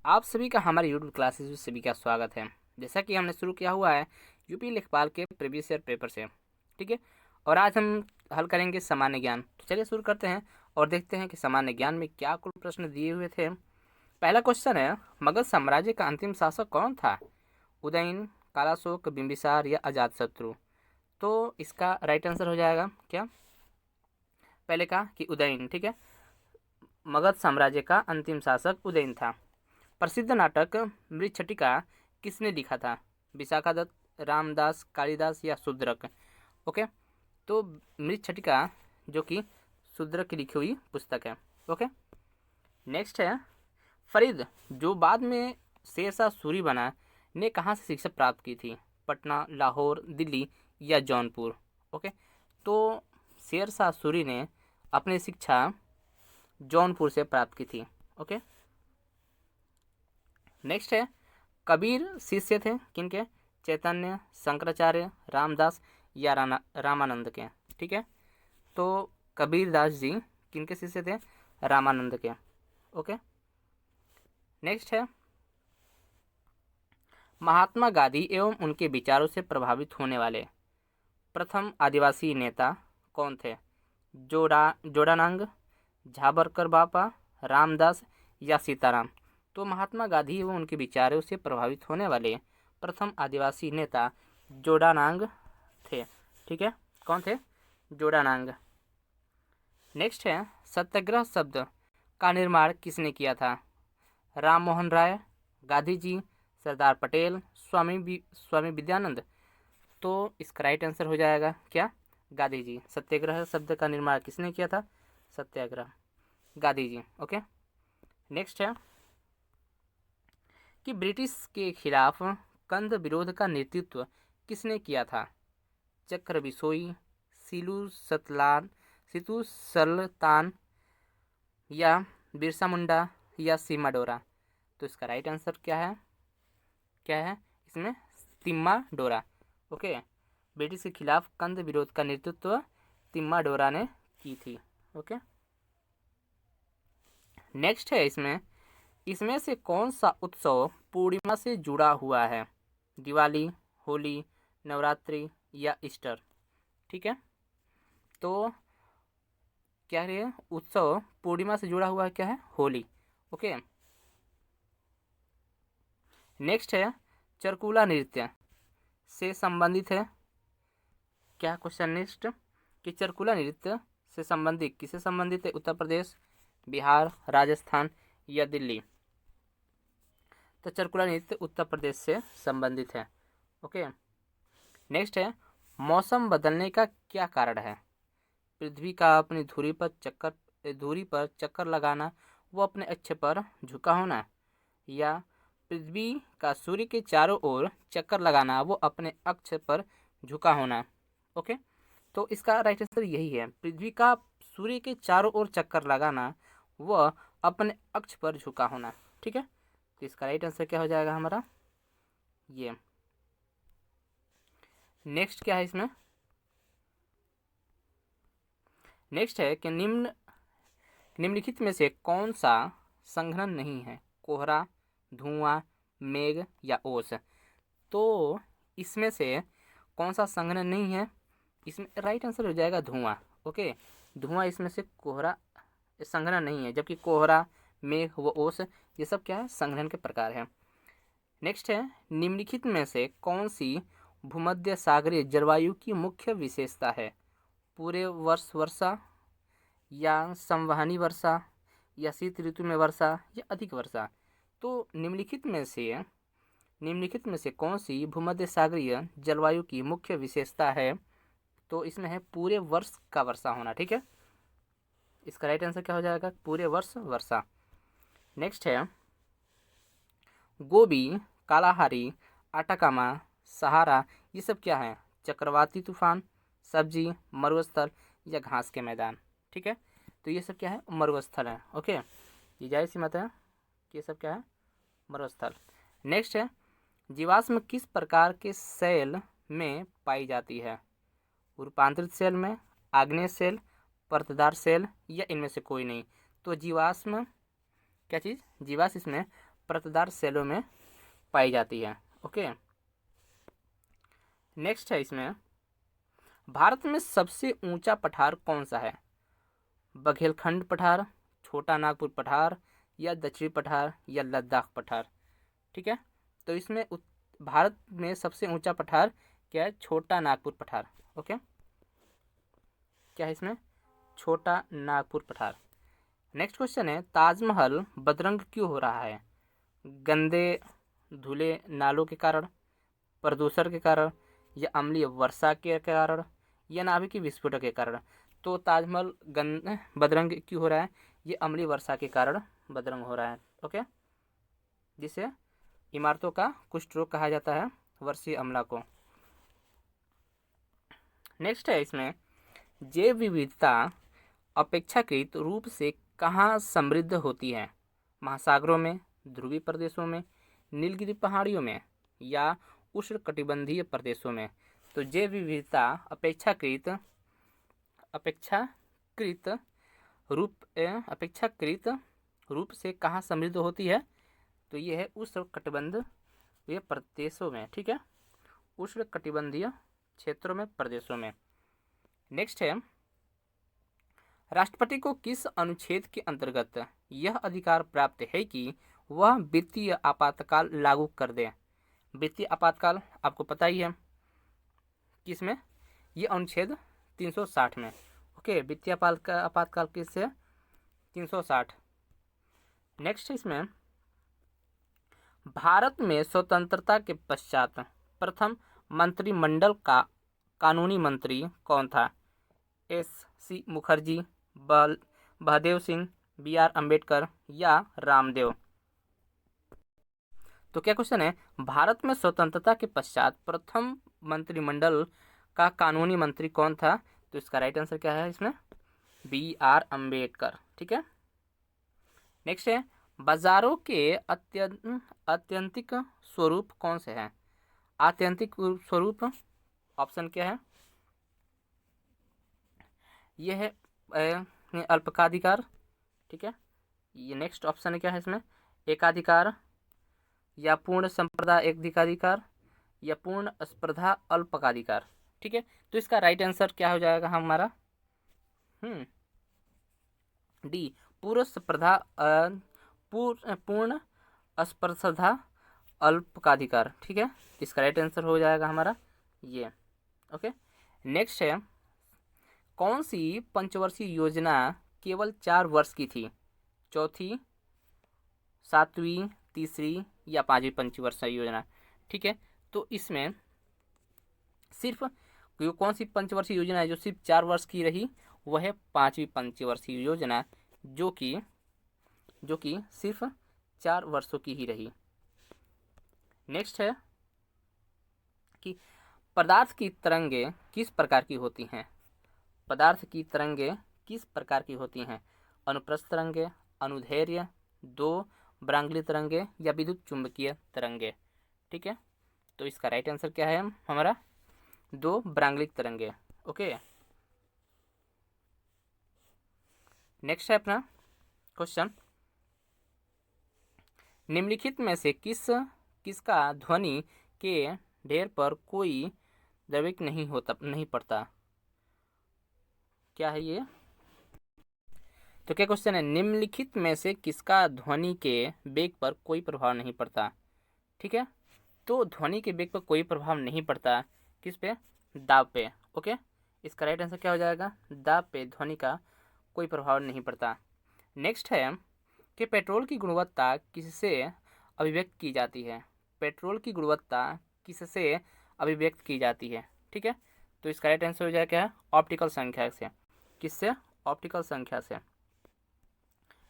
आप सभी का हमारे यूट्यूब क्लासेस में सभी का स्वागत है। जैसा कि हमने शुरू किया हुआ है यूपी लेखपाल के प्रीवियस ईयर पेपर से, ठीक है। और आज हम हल करेंगे सामान्य ज्ञान। तो चलिए शुरू करते हैं और देखते हैं कि सामान्य ज्ञान में क्या कुल प्रश्न दिए हुए थे। पहला क्वेश्चन है, मगध साम्राज्य का अंतिम शासक कौन था? उदयन, कालाशोक, बिंबिसार या अजातशत्रु? तो इसका राइट आंसर हो जाएगा क्या? पहले कहा कि उदयन, ठीक है। मगध साम्राज्य का अंतिम शासक उदयन था। प्रसिद्ध नाटक मृच्छटिका किसने लिखा था? विशाखादत्त, रामदास, कालिदास या शूद्रक? ओके, तो मृच्छटिका जो कि शूद्रक की लिखी हुई पुस्तक है। ओके, नेक्स्ट है, फरीद जो बाद में शेरशाह सूरी बना ने कहाँ से शिक्षा प्राप्त की थी? पटना, लाहौर, दिल्ली या जौनपुर? ओके, तो शेरशाह सूरी ने अपनी शिक्षा जौनपुर से प्राप्त की थी। ओके, नेक्स्ट है, कबीर शिष्य थे किनके? चैतन्य, शंकराचार्य, रामदास या रामानंद के? ठीक है, तो कबीर दास जी किनके शिष्य थे? रामानंद के। ओके, नेक्स्ट है, महात्मा गांधी एवं उनके विचारों से प्रभावित होने वाले प्रथम आदिवासी नेता कौन थे? जोड़ानांग, झाबरकर बापा, रामदास या सीताराम? तो महात्मा गांधी एवं उनके विचारों से प्रभावित होने वाले प्रथम आदिवासी नेता जोड़ानांग थे। ठीक है, कौन थे? जोड़ानांग। नेक्स्ट है, सत्याग्रह शब्द का निर्माण किसने किया था? राम मोहन राय, गांधी जी, सरदार पटेल, स्वामी विद्यानंद? तो इसका राइट आंसर हो जाएगा क्या? गांधी जी। सत्याग्रह शब्द का निर्माण किसने किया था? सत्याग्रह, गांधी जी। ओके, नेक्स्ट है कि ब्रिटिश के खिलाफ कंद विरोध का नेतृत्व किसने किया था? चक्र बिसोई, सीतू सल्तान या बिरसा मुंडा या सीमा डोरा? तो इसका राइट आंसर क्या है? इसमें तिम्मा डोरा। ओके, ब्रिटिश के खिलाफ कंद विरोध का नेतृत्व तिम्मा डोरा ने की थी। ओके, नेक्स्ट है, इसमें से कौन सा उत्सव पूर्णिमा से जुड़ा हुआ है? दिवाली, होली, नवरात्रि या ईस्टर? ठीक है, तो क्या है? उत्सव पूर्णिमा से जुड़ा हुआ है, क्या है? होली। ओके, नेक्स्ट है, चरकुला नृत्य से संबंधित है क्या? क्वेश्चन नेक्स्ट कि चरकुला नृत्य से संबंधित किससे संबंधित है? उत्तर प्रदेश, बिहार, राजस्थान या दिल्ली? तो चरकुला नृत्य उत्तर प्रदेश से संबंधित है। ओके, नेक्स्ट है, मौसम बदलने का क्या कारण है? पृथ्वी का अपनी धुरी पर चक्कर लगाना, वो अपने अक्ष पर झुका होना, या पृथ्वी का सूर्य के चारों ओर चक्कर लगाना, वो अपने अक्ष पर झुका होना? ओके, तो इसका राइट आंसर यही है, पृथ्वी का सूर्य के चारों ओर चक्कर लगाना, वह अपने अक्ष पर झुका होना। ठीक है, तो इसका राइट आंसर क्या हो जाएगा हमारा? ये। नेक्स्ट क्या है इसमें? नेक्स्ट है कि निम्नलिखित में से कौन सा संघनन नहीं है? कोहरा, धुआं, मेघ या ओस? तो इसमें से कौन सा संघनन नहीं है? इसमें राइट आंसर हो जाएगा धुआं। ओके, धुआं इसमें से कोहरा संघनन नहीं है, जबकि कोहरा, मेघ व ओस ये सब क्या है? संघनन के प्रकार है। नेक्स्ट है, निम्नलिखित में से कौन सी भूमध्य सागरीय जलवायु की मुख्य विशेषता है? पूरे वर्ष वर्षा, या संवहनी वर्षा, या शीत ऋतु में वर्षा, या अधिक वर्षा? तो निम्नलिखित में से कौन सी भूमध्य सागरीय जलवायु की मुख्य विशेषता है? तो इसमें है पूरे वर्ष का वर्षा होना। ठीक है, इसका राइट आंसर क्या हो जाएगा? पूरे वर्ष वर्षा। नेक्स्ट है, गोबी, कालाहारी, आटाकामा, सहारा ये सब क्या है? चक्रवाती तूफान, सब्जी, मरुस्थल या घास के मैदान? ठीक है, तो ये सब क्या है? मरुस्थल है। ओके, ये जाहिर सी बात है कि ये सब क्या है? मरुस्थल। नेक्स्ट है, जीवाश्म किस प्रकार के सेल में पाई जाती है? रूपांतरित सेल में, आग्नेय सेल, परतदार सेल या इनमें से कोई नहीं? तो जीवाश्म क्या चीज़? जीवाश्म इसमें परतदार सेलों में पाई जाती है। ओके, नेक्स्ट है इसमें, भारत में सबसे ऊंचा पठार कौन सा है? बघेलखंड पठार, छोटा नागपुर पठार, या दक्षिणी पठार, या लद्दाख पठार? ठीक है, तो इसमें भारत में सबसे ऊंचा पठार क्या है? छोटा नागपुर पठार। ओके, क्या है इसमें? छोटा नागपुर पठार। नेक्स्ट क्वेश्चन है, ताजमहल बदरंग क्यों हो रहा है? गंदे धुले नालों के कारण, प्रदूषण के कारण, या अम्लीय वर्षा के कारण, या नाभिकीय विस्फोटक के कारण? तो ताजमहल बदरंग क्यों हो रहा है? ये अम्लीय वर्षा के कारण बदरंग हो रहा है। ओके, जिसे इमारतों का कुष्ठ रोग कहा जाता है, वर्षीय अम्ला को। नेक्स्ट है इसमें, जैव विविधता अपेक्षाकृत रूप से कहाँ समृद्ध होती है? महासागरों में, ध्रुवीय प्रदेशों में, नीलगिरी पहाड़ियों में, या उष्णकटिबंधीय प्रदेशों में? तो जैव विविधता अपेक्षाकृत रूप से कहाँ समृद्ध होती है? तो ये है उष्णकटिबंधीय प्रदेशों में। ठीक है, उष्णकटिबंधीय क्षेत्रों में, प्रदेशों में। नेक्स्ट है, राष्ट्रपति को किस अनुच्छेद के अंतर्गत यह अधिकार प्राप्त है कि वह वित्तीय आपातकाल लागू कर दे? वित्तीय आपातकाल आपको पता ही है किसमें? ये अनुच्छेद 360 में। ओके, वित्तीय आपातकाल किससे? 360। नेक्स्ट इसमें, भारत में स्वतंत्रता के पश्चात प्रथम मंत्रिमंडल का कानूनी मंत्री कौन था? S.C. मुखर्जी, बलदेव सिंह, B.R. अम्बेडकर, या रामदेव? तो क्या क्वेश्चन है, भारत में स्वतंत्रता के पश्चात प्रथम मंत्रिमंडल का कानूनी मंत्री कौन था? तो इसका राइट आंसर क्या है इसमें? B.R. अम्बेडकर। ठीक है, नेक्स्ट है, बाजारों के आत्यंतिक स्वरूप कौन से हैं? आत्यंतिक स्वरूप ऑप्शन क्या है? यह है अल्पकाधिकार। ठीक है, ये नेक्स्ट ऑप्शन क्या है इसमें? एकाधिकार, या पूर्ण संप्रदा एकाधिकार, या पूर्ण स्पर्धा अल्पकाधिकार? ठीक है, तो इसका राइट आंसर क्या हो जाएगा हमारा? डी, पूर्ण स्पर्धा अल्पकाधिकार। ठीक है, इसका राइट आंसर हो जाएगा हमारा ये। ओके, नेक्स्ट है, कौन सी पंचवर्षीय योजना केवल 4 वर्ष की थी? चौथी, 7वीं, तीसरी, या 5वीं पंचवर्षीय योजना? ठीक है, तो इसमें सिर्फ कौन सी पंचवर्षीय योजना है जो सिर्फ 4 वर्ष की रही? वह है 5वीं पंचवर्षीय योजना, जो कि सिर्फ 4 वर्षों की ही रही। नेक्स्ट है कि पदार्थ की तरंगे किस प्रकार की होती हैं? पदार्थ की तरंगे किस प्रकार की होती हैं? अनुप्रस्थ तरंगे, अनुदैर्ध्य, 2 ब्रांगली तरंगे, या विद्युत चुंबकीय तरंगे? ठीक है, तो इसका राइट आंसर क्या है हमारा? 2 ब्रांगलिक तरंगे। ओके, नेक्स्ट है अपना क्वेश्चन, निम्नलिखित में से किसका ध्वनि के ढेर पर कोई द्रव्य नहीं पड़ता? क्या है ये? तो क्या क्वेश्चन है, निम्नलिखित में से किसका ध्वनि के वेग पर कोई प्रभाव नहीं पड़ता? ठीक है, तो ध्वनि के वेग पर कोई प्रभाव नहीं पड़ता, किस पे? दाब पे। ओके, इसका राइट आंसर क्या हो जाएगा? दाब पे ध्वनि का कोई प्रभाव नहीं पड़ता। नेक्स्ट है कि पेट्रोल की गुणवत्ता किससे अभिव्यक्त की जाती है? पेट्रोल की गुणवत्ता किससे अभिव्यक्त की जाती है? ठीक है, तो इसका राइट आंसर हो जाएगा क्या? ऑप्टिकल संख्या से। किससे? ऑप्टिकल संख्या से।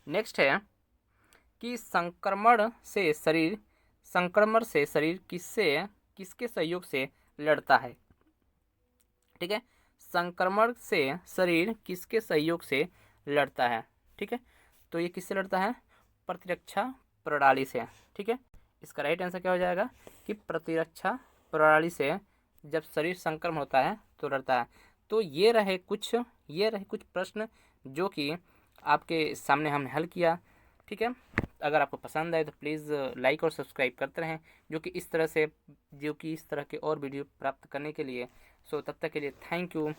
नेक्स्ट है कि संक्रमण से शरीर किसके सहयोग से लड़ता है? ठीक है, संक्रमण से शरीर किसके सहयोग से लड़ता है? ठीक है, तो ये किससे लड़ता है? प्रतिरक्षा प्रणाली से। ठीक है, इसका राइट आंसर क्या हो जाएगा कि प्रतिरक्षा प्रणाली से जब शरीर संक्रमण होता है तो लड़ता है। तो ये रहे कुछ प्रश्न जो कि आपके सामने हमने हल किया। ठीक है, अगर आपको पसंद आए तो प्लीज़ लाइक और सब्सक्राइब करते रहें, जो कि इस तरह के और वीडियो प्राप्त करने के लिए। सो तब तक के लिए थैंक यू।